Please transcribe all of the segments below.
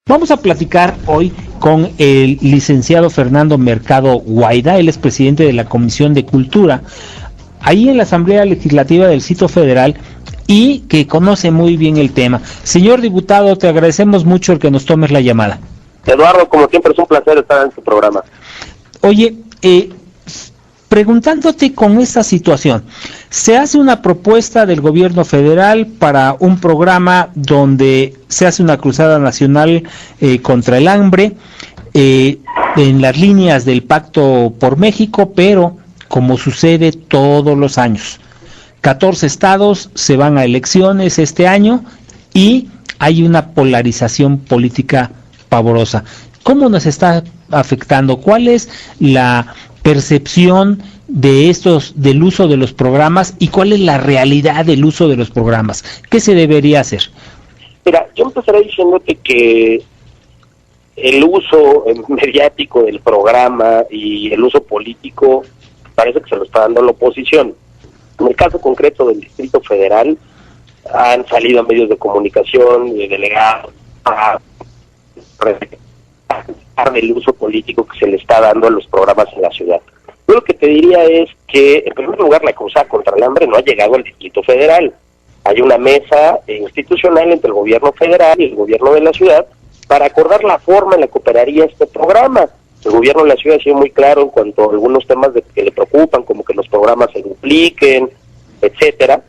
Vamos a platicar hoy con el licenciado Fernando Mercado Guaida. Él es presidente de la Comisión de Cultura, ahí en la Asamblea Legislativa del Distrito Federal, y que conoce muy bien el tema. Señor diputado, te agradecemos mucho el que nos tomes la llamada. Eduardo, como siempre es un placer estar en tu programa. Oye, preguntándote con esta situación, se hace una propuesta del gobierno federal para un programa donde se hace una cruzada nacional contra el hambre, en las líneas del Pacto por México, pero como sucede todos los años, 14 estados se van a elecciones este año y hay una polarización política pavorosa. ¿Cómo nos está afectando? ¿Cuál es la percepción de del uso de los programas y cuál es la realidad del uso de los programas? ¿Qué se debería hacer? Mira, yo empezaré diciéndote que el uso mediático del programa y el uso político parece que se lo está dando la oposición. En el caso concreto del Distrito Federal, han salido a medios de comunicación, de delegados, a del uso político que se le está dando a los programas en la ciudad. Yo lo que te diría es que, en primer lugar, la cruzada contra el hambre no ha llegado al Distrito Federal. Hay una mesa institucional entre el gobierno federal y el gobierno de la ciudad para acordar la forma en la que operaría este programa. El gobierno de la ciudad ha sido muy claro en cuanto a algunos temas que le preocupan, como que los programas se dupliquen, etcétera,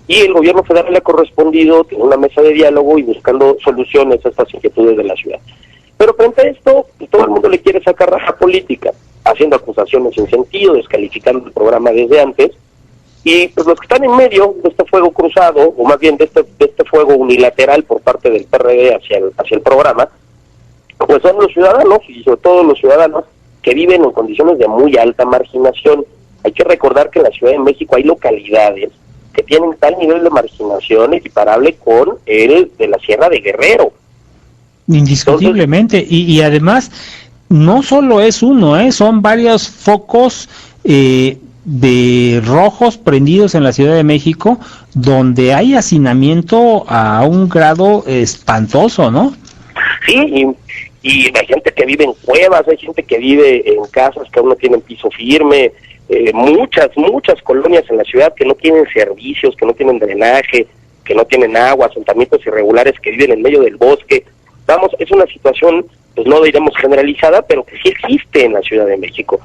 y el gobierno federal le ha correspondido tener una mesa de diálogo y buscando soluciones a estas inquietudes de la ciudad. Pero frente a esto, todo el mundo le quiere sacar raja política, haciendo acusaciones sin sentido, descalificando el programa desde antes, y pues los que están en medio de este fuego cruzado, o más bien de este fuego unilateral por parte del PRD hacia el programa, pues son los ciudadanos, y sobre todo los ciudadanos que viven en condiciones de muy alta marginación. Hay que recordar que en la Ciudad de México hay localidades que tienen tal nivel de marginación equiparable con el de la Sierra de Guerrero. Indiscutiblemente. Entonces, y además, no solo es uno, son varios focos de rojos prendidos en la Ciudad de México, donde hay hacinamiento a un grado espantoso, ¿no? Sí, y hay gente que vive en cuevas, hay gente que vive en casas que aún no tienen piso firme, muchas colonias en la ciudad que no tienen servicios, que no tienen drenaje, que no tienen agua, asentamientos irregulares que viven en medio del bosque. Vamos, es una situación, pues no diremos generalizada, pero que sí existe en la Ciudad de México.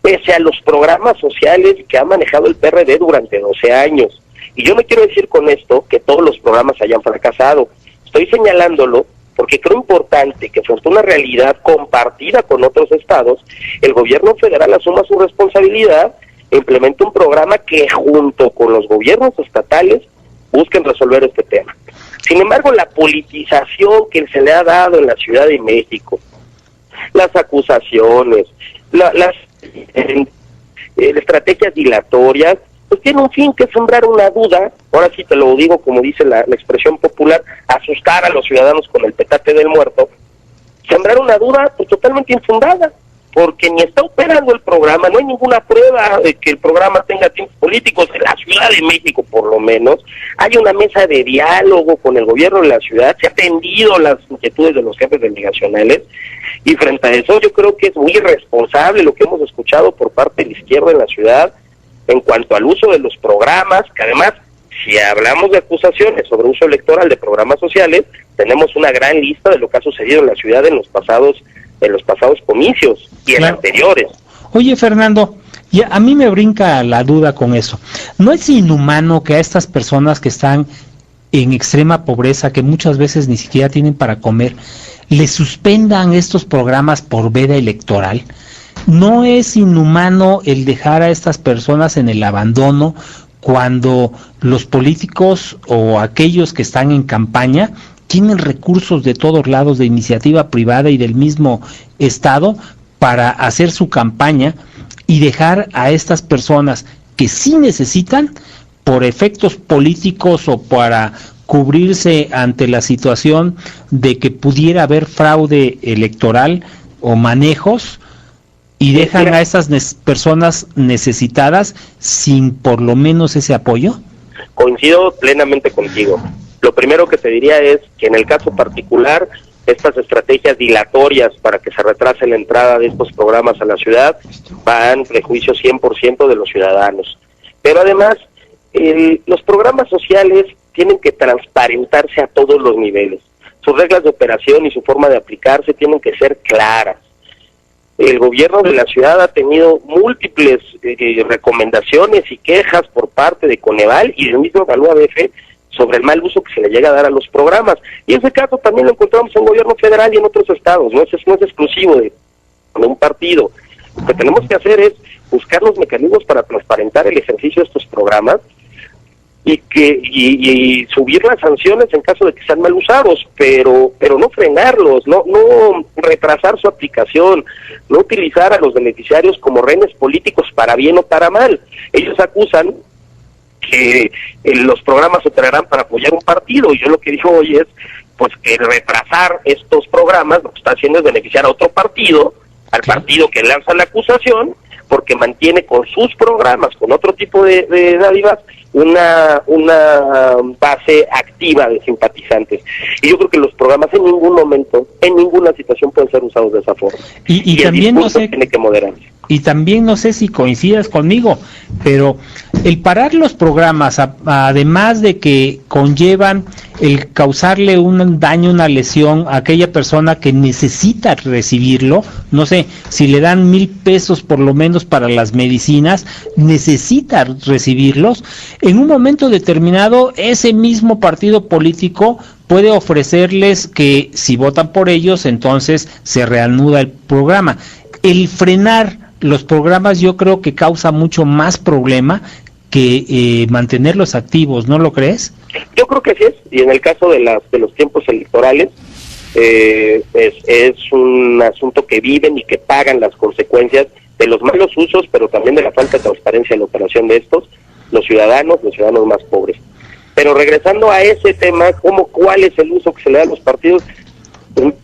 Pese a los programas sociales que ha manejado el PRD durante 12 años. Y yo no quiero decir con esto que todos los programas hayan fracasado. Estoy señalándolo porque creo importante que frente a una realidad compartida con otros estados, el gobierno federal asuma su responsabilidad e implemente un programa que junto con los gobiernos estatales busquen resolver este tema. Sin embargo, la politización que se le ha dado en la Ciudad de México, las acusaciones, las estrategias dilatorias, pues tiene un fin que es sembrar una duda, ahora sí te lo digo como dice la expresión popular, asustar a los ciudadanos con el petate del muerto, sembrar una duda pues totalmente infundada, porque ni está operando el programa, no hay ninguna prueba de que el programa tenga tintes políticos. En la Ciudad de México, por lo menos, hay una mesa de diálogo con el gobierno de la ciudad, se ha atendido las inquietudes de los jefes delegacionales, y frente a eso yo creo que es muy irresponsable lo que hemos escuchado por parte de la izquierda en la ciudad, en cuanto al uso de los programas, que además, si hablamos de acusaciones sobre uso electoral de programas sociales, tenemos una gran lista de lo que ha sucedido en la ciudad en los pasados comicios y en anteriores. Oye, Fernando, a mí me brinca la duda con eso. ¿No es inhumano que a estas personas que están en extrema pobreza, que muchas veces ni siquiera tienen para comer, les suspendan estos programas por veda electoral? ¿No es inhumano el dejar a estas personas en el abandono cuando los políticos o aquellos que están en campaña tienen recursos de todos lados, de iniciativa privada y del mismo Estado, para hacer su campaña, y dejar a estas personas que sí necesitan, por efectos políticos o para cubrirse ante la situación de que pudiera haber fraude electoral o manejos, y dejan a estas personas necesitadas sin por lo menos ese apoyo? Coincido plenamente contigo. Lo primero que te diría es que en el caso particular, estas estrategias dilatorias para que se retrase la entrada de estos programas a la ciudad van en prejuicio 100% de los ciudadanos. Pero además, los programas sociales tienen que transparentarse a todos los niveles. Sus reglas de operación y su forma de aplicarse tienen que ser claras. El gobierno de la ciudad ha tenido múltiples recomendaciones y quejas por parte de Coneval y del mismo Evalúa BF sobre el mal uso que se le llega a dar a los programas. Y ese caso también lo encontramos en el gobierno federal y en otros estados, no es exclusivo de un partido. Lo que tenemos que hacer es buscar los mecanismos para transparentar el ejercicio de estos programas y subir las sanciones en caso de que sean mal usados, pero no frenarlos, no retrasar su aplicación, no utilizar a los beneficiarios como rehenes políticos para bien o para mal. Ellos acusan que los programas se traerán para apoyar un partido, y yo lo que digo hoy es pues que retrasar estos programas lo que está haciendo es beneficiar a otro partido, al partido que lanza la acusación, porque mantiene con sus programas, con otro tipo de dádivas, una base activa de simpatizantes. Y yo creo que los programas en ningún momento, en ninguna situación pueden ser usados de esa forma. Y también no sé, tiene que moderarse. Y también no sé si coincidas conmigo, pero el parar los programas, además de que conllevan el causarle un daño, una lesión a aquella persona que necesita recibirlo, no sé, si le dan 1,000 pesos por lo menos para las medicinas, necesita recibirlos, en un momento determinado ese mismo partido político puede ofrecerles que si votan por ellos, entonces se reanuda el programa. El frenar los programas yo creo que causa mucho más problema que mantenerlos activos, ¿no lo crees? Yo creo que sí es, y en el caso de los tiempos electorales es un asunto que viven y que pagan las consecuencias de los malos usos, pero también de la falta de transparencia en la operación de estos, los ciudadanos más pobres. Pero regresando a ese tema, ¿cuál es el uso que se le da a los partidos?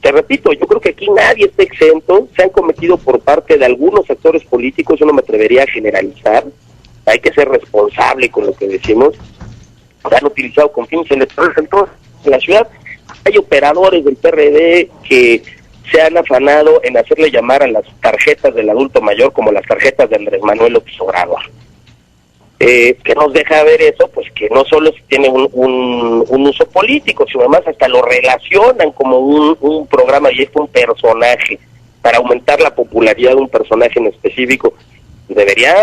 Te repito, yo creo que aquí nadie está exento, se han cometido por parte de algunos actores políticos, yo no me atrevería a generalizar, hay que ser responsable con lo que decimos, se han utilizado con fines electorales en la ciudad, hay operadores del PRD que se han afanado en hacerle llamar a las tarjetas del adulto mayor como las tarjetas de Andrés Manuel López Obrador. Que nos deja ver eso, pues que no solo tiene un uso político, sino además hasta lo relacionan como un programa y es un personaje, para aumentar la popularidad de un personaje en específico. Debería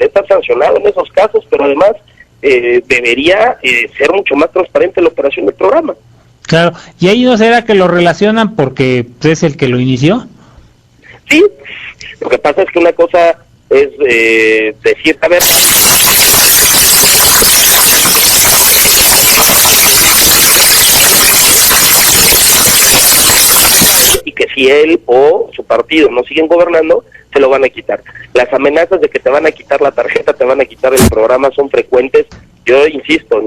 estar sancionado en esos casos, pero además debería ser mucho más transparente la operación del programa. Claro, ¿y ahí no será que lo relacionan porque es el que lo inició? Sí, lo que pasa es que una cosa es decir, a ver, y que si él o su partido no siguen gobernando, se lo van a quitar. Las amenazas de que te van a quitar la tarjeta, te van a quitar el programa son frecuentes. Yo insisto,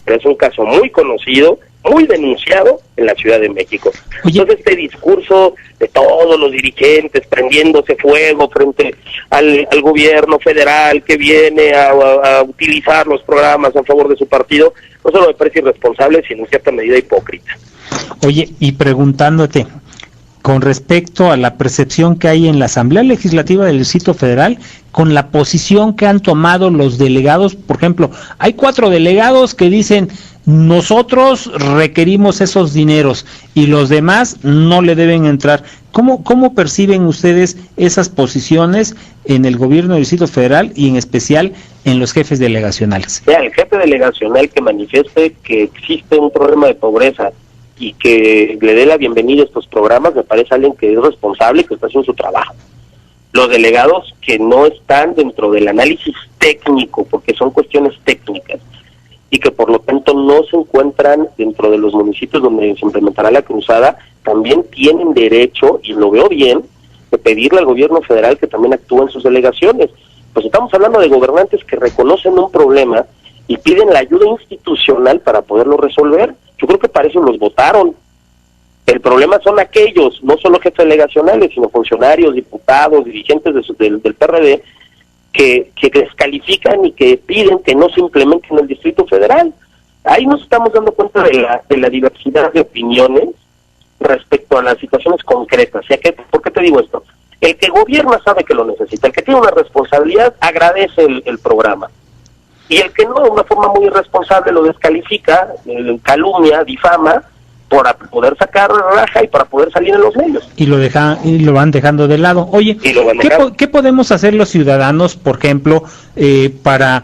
es un caso muy conocido, muy denunciado en la Ciudad de México. Oye. Entonces este discurso de todos los dirigentes prendiéndose fuego frente al gobierno federal que viene a utilizar los programas a favor de su partido, no solo me parece irresponsable, sino en cierta medida hipócrita. Oye, y preguntándote, con respecto a la percepción que hay en la Asamblea Legislativa del Distrito Federal, con la posición que han tomado los delegados, por ejemplo, hay 4 delegados que dicen, nosotros requerimos esos dineros y los demás no le deben entrar. ¿Cómo perciben ustedes esas posiciones en el gobierno del Distrito Federal y en especial en los jefes delegacionales? Mira, el jefe delegacional que manifieste que existe un problema de pobreza y que le dé la bienvenida a estos programas, me parece alguien que es responsable y que está haciendo su trabajo. Los delegados que no están dentro del análisis técnico, porque son cuestiones técnicas, y que por lo tanto no se encuentran dentro de los municipios donde se implementará la cruzada, también tienen derecho, y lo veo bien, de pedirle al gobierno federal que también actúe en sus delegaciones. Pues estamos hablando de gobernantes que reconocen un problema y piden la ayuda institucional para poderlo resolver. Yo creo que para eso los votaron. El problema son aquellos, no solo jefes delegacionales, sino funcionarios, diputados, dirigentes del PRD, que descalifican y que piden que no se implemente en el Distrito Federal. Ahí nos estamos dando cuenta de la diversidad de opiniones, respecto a las situaciones concretas. ¿Por qué te digo esto? El que gobierna sabe que lo necesita, el que tiene una responsabilidad agradece el programa. Y el que no, de una forma muy irresponsable, lo descalifica, calumnia, difama, para poder sacar raja y para poder salir en los medios. Y lo van dejando de lado. Oye, ¿qué podemos hacer los ciudadanos, por ejemplo, para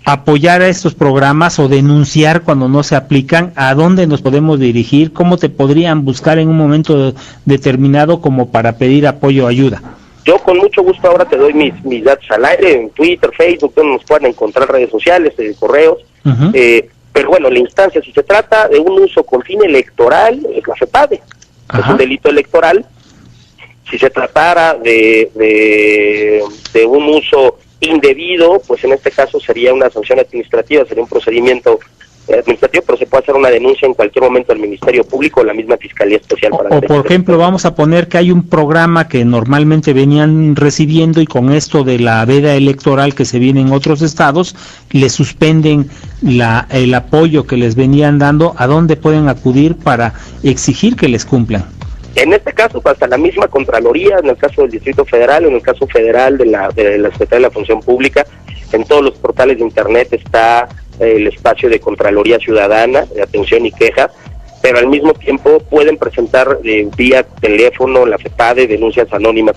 apoyar a estos programas o denunciar cuando no se aplican? ¿A dónde nos podemos dirigir? ¿Cómo te podrían buscar en un momento determinado como para pedir apoyo o ayuda? Yo con mucho gusto ahora te doy mis datos al aire, en Twitter, Facebook, donde nos puedan encontrar, redes sociales, correos. Uh-huh. Pero bueno, la instancia, si se trata de un uso con fin electoral, es la FEPADE. Ajá. Es un delito electoral. Si se tratara de un uso indebido, pues en este caso sería una sanción administrativa, sería un procedimiento administrativo, pero se puede hacer una denuncia en cualquier momento al Ministerio Público o la misma Fiscalía Especial. O por ejemplo, vamos a poner que hay un programa que normalmente venían recibiendo y con esto de la veda electoral que se viene en otros estados, le suspenden el apoyo que les venían dando. ¿A dónde pueden acudir para exigir que les cumplan? En este caso, hasta la misma Contraloría, en el caso del Distrito Federal, en el caso federal de la Secretaría de la Función Pública, en todos los portales de Internet está el espacio de Contraloría Ciudadana, de atención y quejas, pero al mismo tiempo pueden presentar vía teléfono, la FEPADE, denuncias anónimas.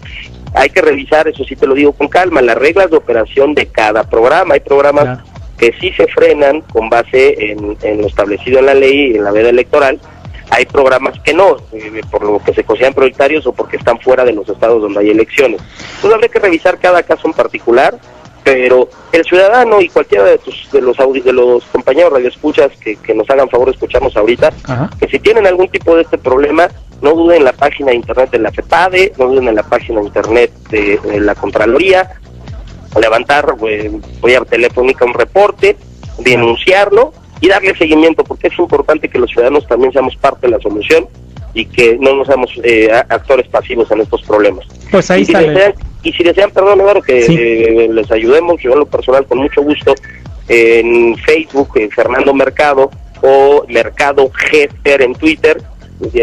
Hay que revisar, eso sí te lo digo con calma, las reglas de operación de cada programa. Hay programas que sí se frenan con base en lo establecido en la ley, en la veda electoral. Hay programas que no, por lo que se consideran prioritarios o porque están fuera de los estados donde hay elecciones. Entonces habría que revisar cada caso en particular, pero el ciudadano y cualquiera de los compañeros radioescuchas que nos hagan favor de escucharnos ahorita, ajá, que si tienen algún tipo de este problema, no duden en la página de internet de la FEPADE, no duden en la página de internet de la Contraloría, levantar vía telefónica un reporte, denunciarlo y darle seguimiento, porque es importante que los ciudadanos también seamos parte de la solución y que no nos seamos actores pasivos en estos problemas. Pues ahí está. Y si desean, perdón, Eduardo, que sí, les ayudemos, yo en lo personal con mucho gusto, en Facebook, Fernando Mercado, o Mercado Gester en Twitter.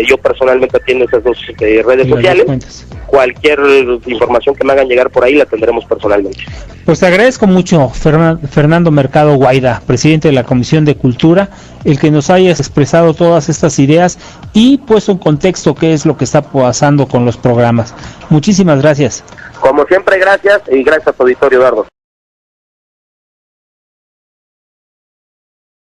Yo personalmente atiendo esas dos redes sociales. Cualquier información que me hagan llegar por ahí la tendremos personalmente. Pues te agradezco mucho, Fernando Mercado Guaida, presidente de la Comisión de Cultura, el que nos hayas expresado todas estas ideas y puesto en contexto qué es lo que está pasando con los programas. Muchísimas gracias. Como siempre, gracias y gracias a tu auditorio, Eduardo.